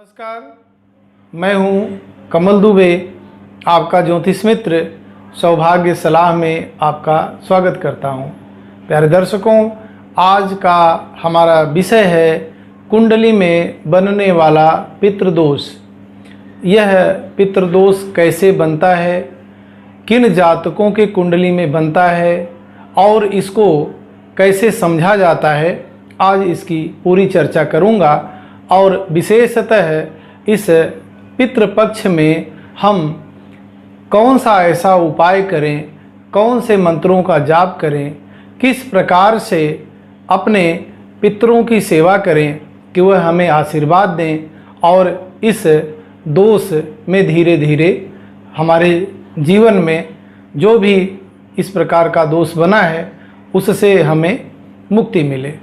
नमस्कार, मैं हूं कमल दुबे, आपका ज्योतिष मित्र सौभाग्य सलाह में आपका स्वागत करता हूं। प्यारे दर्शकों, आज का हमारा विषय है कुंडली में बनने वाला पितृदोष। यह पितृदोष कैसे बनता है, किन जातकों के कुंडली में बनता है और इसको कैसे समझा जाता है, आज इसकी पूरी चर्चा करूंगा। और विशेषतः इस पितृपक्ष में हम कौन सा ऐसा उपाय करें, कौन से मंत्रों का जाप करें, किस प्रकार से अपने पितरों की सेवा करें कि वह हमें आशीर्वाद दें और इस दोष में धीरे धीरे हमारे जीवन में जो भी इस प्रकार का दोष बना है उससे हमें मुक्ति मिले।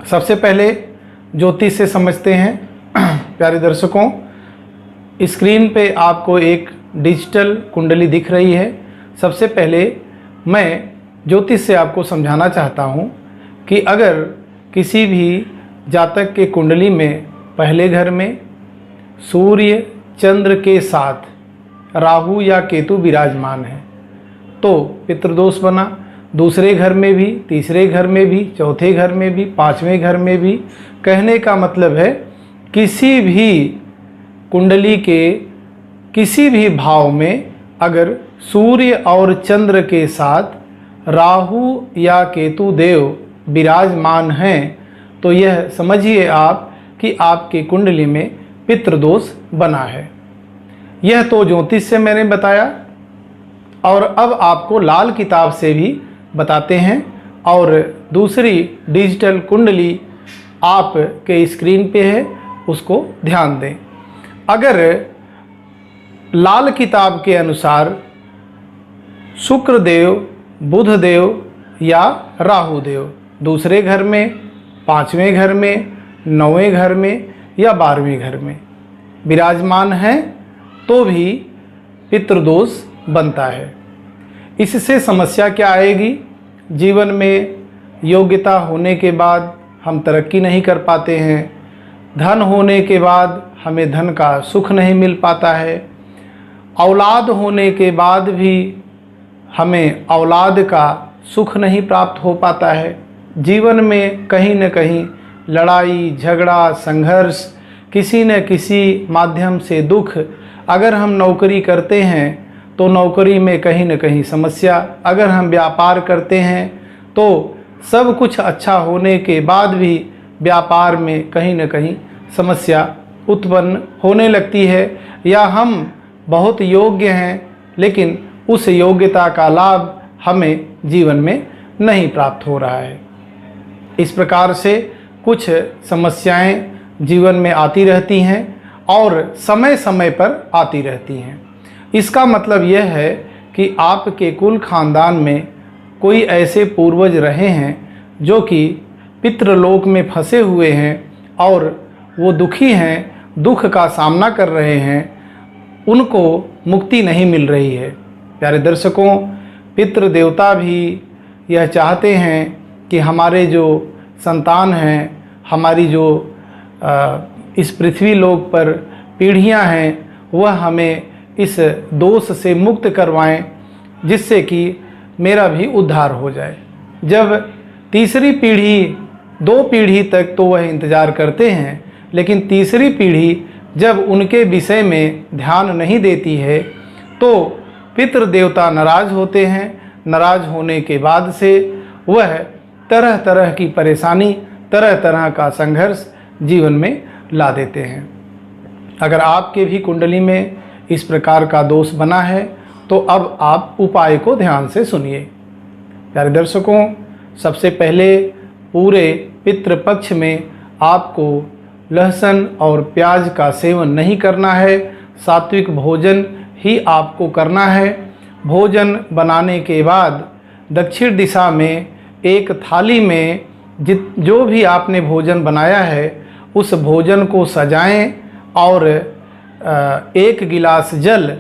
सबसे पहले ज्योतिष से समझते हैं। प्यारे दर्शकों, स्क्रीन पे आपको एक डिजिटल कुंडली दिख रही है। सबसे पहले मैं ज्योतिष से आपको समझाना चाहता हूँ कि अगर किसी भी जातक के कुंडली में पहले घर में सूर्य चंद्र के साथ राहु या केतु विराजमान है तो पितृदोष बना। दूसरे घर में भी, तीसरे घर में भी, चौथे घर में भी, पांचवें घर में भी। कहने का मतलब है किसी भी कुंडली के किसी भी भाव में अगर सूर्य और चंद्र के साथ राहु या केतु देव विराजमान हैं तो यह समझिए आप कि आपकी कुंडली में पितृदोष बना है। यह तो ज्योतिष से मैंने बताया और अब आपको लाल किताब से भी बताते हैं। और दूसरी डिजिटल कुंडली आपके स्क्रीन पे है, उसको ध्यान दें। अगर लाल किताब के अनुसार शुक्र देव, बुध देव या राहु देव दूसरे घर में, पांचवें घर में, नौवें घर में या 12वें घर में विराजमान हैं तो भी पितृदोष बनता है। इससे समस्या क्या आएगी? जीवन में योग्यता होने के बाद हम तरक्की नहीं कर पाते हैं, धन होने के बाद हमें धन का सुख नहीं मिल पाता है, औलाद होने के बाद भी हमें औलाद का सुख नहीं प्राप्त हो पाता है। जीवन में कहीं न कहीं लड़ाई झगड़ा संघर्ष, किसी न किसी माध्यम से दुख। अगर हम नौकरी करते हैं तो नौकरी में कहीं न कहीं समस्या, अगर हम व्यापार करते हैं तो सब कुछ अच्छा होने के बाद भी व्यापार में कहीं न कहीं समस्या उत्पन्न होने लगती है, या हम बहुत योग्य हैं लेकिन उस योग्यता का लाभ हमें जीवन में नहीं प्राप्त हो रहा है। इस प्रकार से कुछ समस्याएं जीवन में आती रहती हैं और समय समय पर आती रहती हैं। इसका मतलब यह है कि आपके कुल खानदान में कोई ऐसे पूर्वज रहे हैं जो कि पितृलोक में फंसे हुए हैं और वो दुखी हैं, दुख का सामना कर रहे हैं, उनको मुक्ति नहीं मिल रही है। प्यारे दर्शकों, पितृ देवता भी यह चाहते हैं कि हमारे जो संतान हैं, हमारी जो इस पृथ्वी लोक पर पीढ़ियां हैं, वह हमें इस दोष से मुक्त करवाएं जिससे कि मेरा भी उद्धार हो जाए। जब तीसरी पीढ़ी, 2 पीढ़ी तक तो वह इंतज़ार करते हैं, लेकिन तीसरी पीढ़ी जब उनके विषय में ध्यान नहीं देती है तो पितृ देवता नाराज़ होते हैं। नाराज़ होने के बाद से वह तरह तरह की परेशानी, तरह तरह का संघर्ष जीवन में ला देते हैं। अगर आपके भी कुंडली में इस प्रकार का दोष बना है तो अब आप उपाय को ध्यान से सुनिए। प्यारे दर्शकों, सबसे पहले पूरे पितृपक्ष में आपको लहसुन और प्याज का सेवन नहीं करना है, सात्विक भोजन ही आपको करना है। भोजन बनाने के बाद दक्षिण दिशा में एक थाली में जो भी आपने भोजन बनाया है उस भोजन को सजाएं और 1 गिलास जल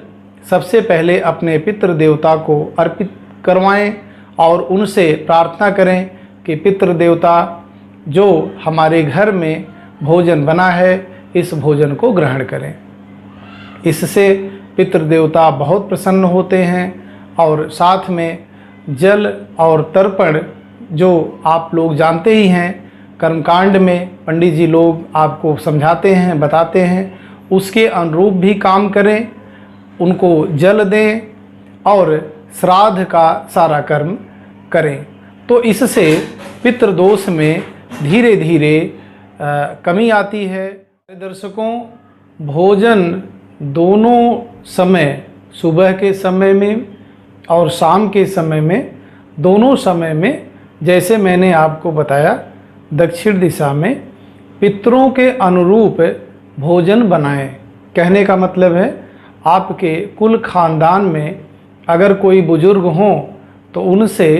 सबसे पहले अपने पितृ देवता को अर्पित करवाएं और उनसे प्रार्थना करें कि पितृ देवता, जो हमारे घर में भोजन बना है इस भोजन को ग्रहण करें। इससे पितृदेवता बहुत प्रसन्न होते हैं और साथ में जल और तर्पण जो आप लोग जानते ही हैं, कर्मकांड में पंडित जी लोग आपको समझाते हैं, बताते हैं, उसके अनुरूप भी काम करें, उनको जल दें और श्राद्ध का सारा कर्म करें। तो इससे पितृदोष में धीरे धीरे कमी आती है। दर्शकों, भोजन दोनों समय, सुबह के समय में और शाम के समय में, दोनों समय में, जैसे मैंने आपको बताया, दक्षिण दिशा में पितरों के अनुरूप भोजन बनाएं। कहने का मतलब है, आपके कुल खानदान में अगर कोई बुजुर्ग हों तो उनसे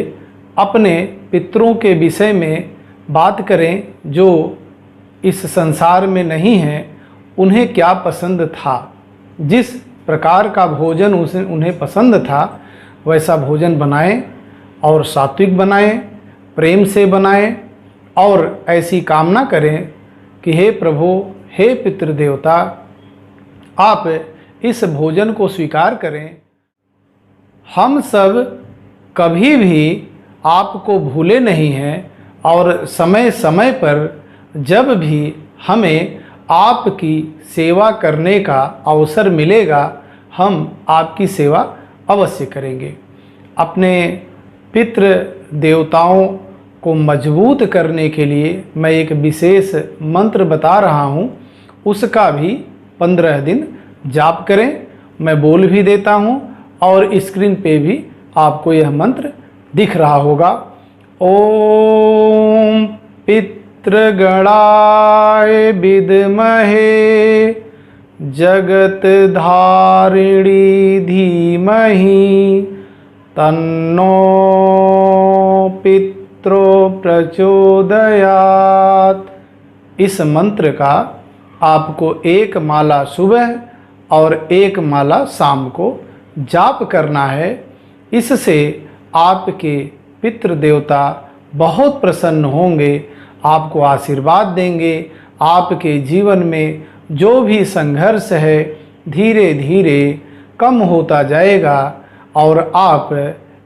अपने पितरों के विषय में बात करें जो इस संसार में नहीं हैं, उन्हें क्या पसंद था, जिस प्रकार का भोजन उन्हें पसंद था वैसा भोजन बनाएं और सात्विक बनाएं, प्रेम से बनाएं और ऐसी कामना करें कि हे प्रभु, हे पितृदेवता, आप इस भोजन को स्वीकार करें। हम सब कभी भी आपको भूले नहीं हैं और समय समय पर जब भी हमें आपकी सेवा करने का अवसर मिलेगा, हम आपकी सेवा अवश्य करेंगे। अपने पितृ देवताओं को मजबूत करने के लिए मैं एक विशेष मंत्र बता रहा हूँ, उसका भी 15 दिन जाप करें। मैं बोल भी देता हूँ और स्क्रीन पे भी आपको यह मंत्र दिख रहा होगा। ओम पितृगणाय विद्महे जगत धारिणी धीमहि तन्नो पित्रो प्रचोदयात्। इस मंत्र का आपको एक माला सुबह और एक माला शाम को जाप करना है। इससे आपके पितृ देवता बहुत प्रसन्न होंगे, आपको आशीर्वाद देंगे। आपके जीवन में जो भी संघर्ष है धीरे धीरे कम होता जाएगा और आप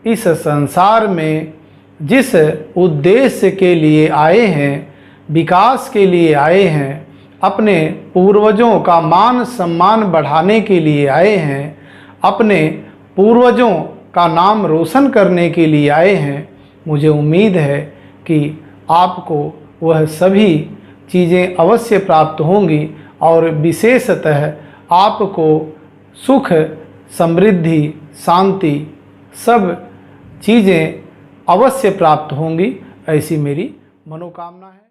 इस संसार में जिस उद्देश्य के लिए आए हैं, विकास के लिए आए हैं, अपने पूर्वजों का मान सम्मान बढ़ाने के लिए आए हैं, अपने पूर्वजों का नाम रोशन करने के लिए आए हैं, मुझे उम्मीद है कि आपको वह सभी चीज़ें अवश्य प्राप्त होंगी और विशेषतः आपको सुख, समृद्धि, शांति सब चीज़ें अवश्य प्राप्त होंगी, ऐसी मेरी मनोकामना है।